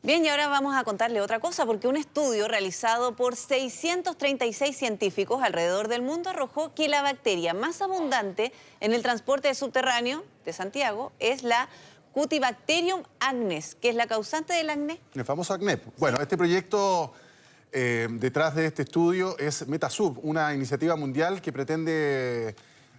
Bien, y ahora vamos a contarle otra cosa, porque un estudio realizado por 636 científicos alrededor del mundo arrojó que la bacteria más abundante en el transporte subterráneo de Santiago es la Cutibacterium agnes, que es la causante del acné. El famoso acné. Bueno, este proyecto detrás de este estudio es Metasub, una iniciativa mundial que pretende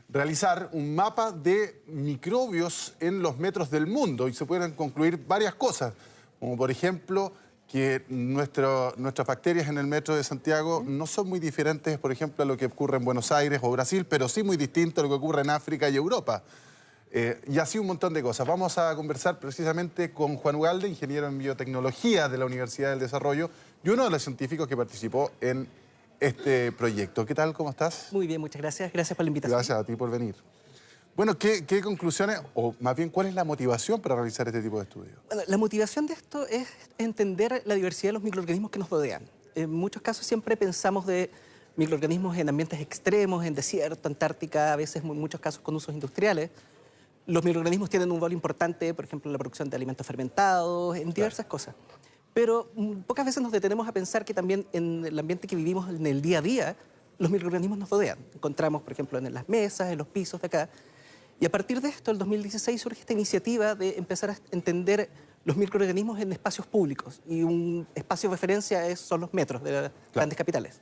realizar un mapa de microbios en los metros del mundo y se pueden concluir varias cosas, como por ejemplo que nuestras bacterias en el metro de Santiago no son muy diferentes, por ejemplo, a lo que ocurre en Buenos Aires o Brasil, pero sí muy distinto a lo que ocurre en África y Europa. Y así un montón de cosas. Vamos a conversar precisamente con Juan Ugalde, ingeniero en biotecnología de la Universidad del Desarrollo y uno de los científicos que participó en este proyecto. ¿Qué tal? ¿Cómo estás? Muy bien, muchas gracias. Gracias por la invitación. Gracias a ti por venir. Bueno, ¿qué conclusiones, o más bien, cuál es la motivación para realizar este tipo de estudios? Bueno, la motivación de esto es entender la diversidad de los microorganismos que nos rodean. En muchos casos siempre pensamos de microorganismos en ambientes extremos, en desierto, Antártica, a veces en muchos casos con usos industriales. Los microorganismos tienen un rol importante, por ejemplo, en la producción de alimentos fermentados, en diversas cosas. Pero pocas veces nos detenemos a pensar que también en el ambiente que vivimos en el día a día, los microorganismos nos rodean. Encontramos, por ejemplo, en las mesas, en los pisos de acá. Y a partir de esto, en el 2016, surge esta iniciativa de empezar a entender los microorganismos en espacios públicos. Y un espacio de referencia son los metros de las grandes capitales.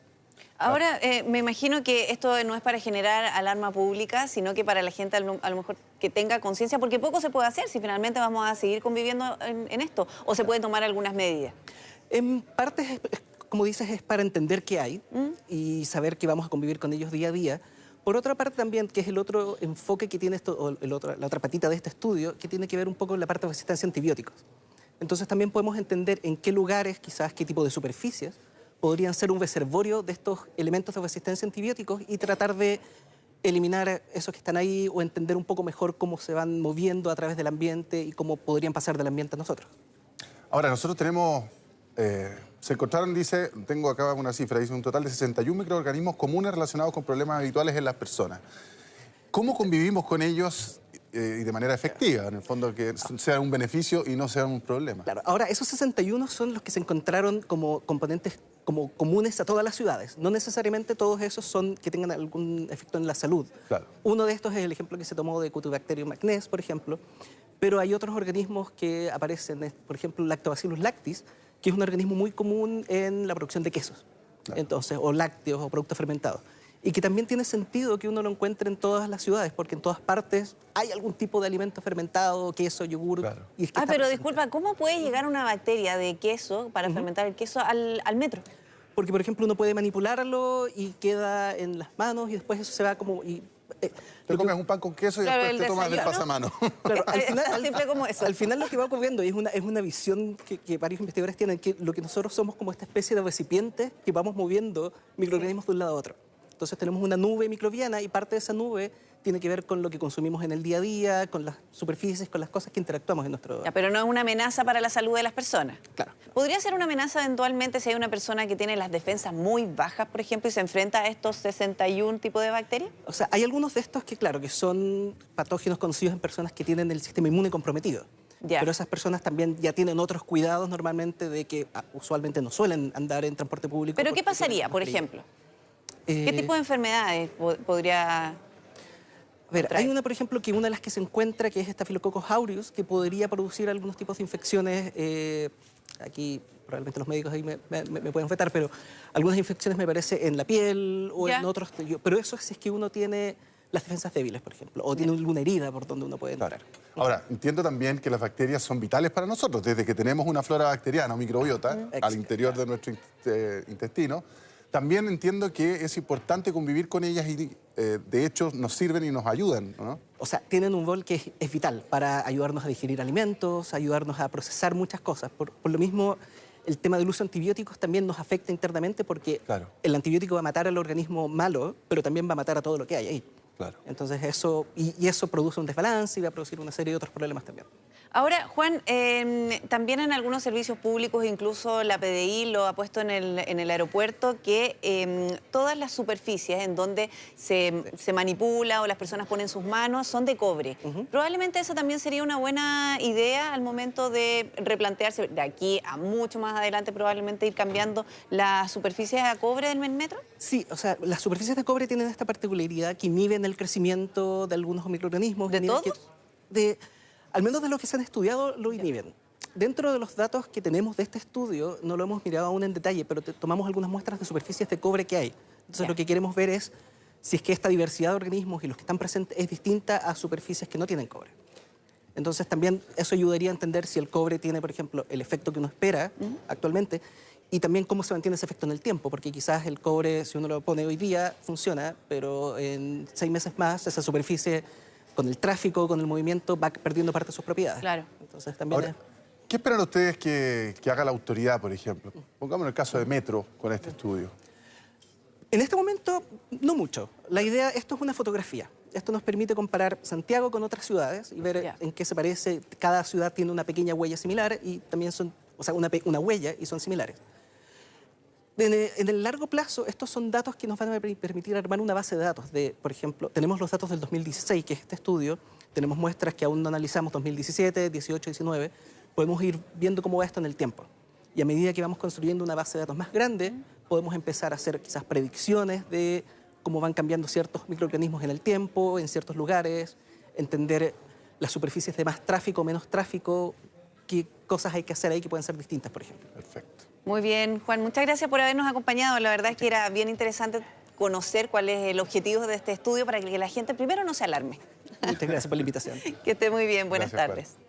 Ahora, me imagino que esto no es para generar alarma pública, sino que para la gente a lo mejor que tenga conciencia, porque poco se puede hacer si finalmente vamos a seguir conviviendo en esto, o se pueden tomar algunas medidas. En parte, como dices, es para entender qué hay y saber que vamos a convivir con ellos día a día. Por otra parte también, que es el otro enfoque que tiene esto, o la otra patita de este estudio, que tiene que ver un poco con la parte de resistencia a antibióticos. Entonces también podemos entender en qué lugares, quizás qué tipo de superficies, podrían ser un reservorio de estos elementos de resistencia a antibióticos y tratar de eliminar esos que están ahí o entender un poco mejor cómo se van moviendo a través del ambiente y cómo podrían pasar del ambiente a nosotros. Ahora, nosotros tenemos... se encontraron, dice, tengo acá una cifra, dice un total de 61 microorganismos comunes relacionados con problemas habituales en las personas. ¿Cómo convivimos con ellos y de manera efectiva? En el fondo, que sea un beneficio y no sea un problema. Claro, ahora, esos 61 son los que se encontraron como componentes como comunes a todas las ciudades. No necesariamente todos esos son que tengan algún efecto en la salud. Claro. Uno de estos es el ejemplo que se tomó de Cutibacterium agnes, por ejemplo, pero hay otros organismos que aparecen, por ejemplo, Lactobacillus lactis, que es un organismo muy común en la producción de quesos, claro. Entonces, o lácteos o productos fermentados. Y que también tiene sentido que uno lo encuentre en todas las ciudades, porque en todas partes hay algún tipo de alimento fermentado, queso, yogur. Claro. Y es que pero disculpa, ¿cómo puede llegar una bacteria de queso para fermentar el queso al metro? Porque, por ejemplo, uno puede manipularlo y queda en las manos y después eso se va como... Te comes un pan con queso y claro, después te tomas del pasamano. Claro, simple como eso. Al final lo que va ocurriendo, y es una visión que varios investigadores tienen, que lo que nosotros somos como esta especie de recipiente que vamos moviendo microorganismos de un lado a otro. Entonces tenemos una nube microbiana y parte de esa nube tiene que ver con lo que consumimos en el día a día, con las superficies, con las cosas que interactuamos en nuestro... Ya, pero no es una amenaza para la salud de las personas. Claro. ¿Podría ser una amenaza eventualmente si hay una persona que tiene las defensas muy bajas, por ejemplo, y se enfrenta a estos 61 tipos de bacterias? O sea, hay algunos de estos que, claro, que son patógenos conocidos en personas que tienen el sistema inmune comprometido. Ya. Pero esas personas también ya tienen otros cuidados normalmente de que usualmente no suelen andar en transporte público. ¿Pero qué pasaría, por ejemplo? ¿Qué tipo de enfermedades podría...? A ver, hay una, por ejemplo, que una de las que se encuentra, que es Staphylococcus aureus, que podría producir algunos tipos de infecciones. Aquí probablemente los médicos ahí me pueden vetar, pero algunas infecciones me parece en la piel o en otros... Pero eso es si es que uno tiene las defensas débiles, por ejemplo, o tiene alguna herida por donde uno puede entrar. Claro. Ahora, entiendo también que las bacterias son vitales para nosotros, desde que tenemos una flora bacteriana o microbiota al interior de nuestro intestino. También entiendo que es importante convivir con ellas y, de hecho, nos sirven y nos ayudan, ¿no? O sea, tienen un rol que es vital para ayudarnos a digerir alimentos, ayudarnos a procesar muchas cosas. Por lo mismo, el tema del uso de antibióticos también nos afecta internamente porque el antibiótico va a matar al organismo malo, pero también va a matar a todo lo que hay ahí. Claro. Entonces eso, y eso produce un desbalance y va a producir una serie de otros problemas también. Ahora, Juan, también en algunos servicios públicos, incluso la PDI lo ha puesto en el aeropuerto, que todas las superficies en donde se manipula o las personas ponen sus manos son de cobre. Probablemente eso también sería una buena idea al momento de replantearse, de aquí a mucho más adelante, probablemente ir cambiando las superficies a cobre del metro. Sí, o sea, las superficies de cobre tienen esta particularidad que inhiben el crecimiento de algunos microorganismos. ¿De todos? Al menos de los que se han estudiado, lo inhiben. Dentro de los datos que tenemos de este estudio, no lo hemos mirado aún en detalle, pero tomamos algunas muestras de superficies de cobre que hay. Entonces, lo que queremos ver es si es que esta diversidad de organismos y los que están presentes es distinta a superficies que no tienen cobre. Entonces, también eso ayudaría a entender si el cobre tiene, por ejemplo, el efecto que uno espera actualmente y también cómo se mantiene ese efecto en el tiempo, porque quizás el cobre, si uno lo pone hoy día, funciona, pero en 6 meses más esa superficie, con el tráfico, con el movimiento, va perdiendo parte de sus propiedades. Claro. Entonces también Ahora, ¿qué esperan ustedes que haga la autoridad, por ejemplo? Pongamos el caso de Metro con este estudio. En este momento, no mucho. La idea, esto es una fotografía. Esto nos permite comparar Santiago con otras ciudades y ver en qué se parece. Cada ciudad tiene una pequeña huella similar y también son, o sea, una huella y son similares. En el largo plazo, estos son datos que nos van a permitir armar una base de datos. Por ejemplo, tenemos los datos del 2016, que es este estudio. Tenemos muestras que aún no analizamos, 2017, 18, 19. Podemos ir viendo cómo va esto en el tiempo. Y a medida que vamos construyendo una base de datos más grande, podemos empezar a hacer quizás predicciones de cómo van cambiando ciertos microorganismos en el tiempo, en ciertos lugares, entender las superficies de más tráfico, menos tráfico, qué cosas hay que hacer ahí que pueden ser distintas, por ejemplo. Perfecto. Muy bien, Juan, muchas gracias por habernos acompañado. La verdad es que era bien interesante conocer cuál es el objetivo de este estudio para que la gente primero no se alarme. Muchas gracias por la invitación. Que esté muy bien, buenas Gracias, tardes. Juan.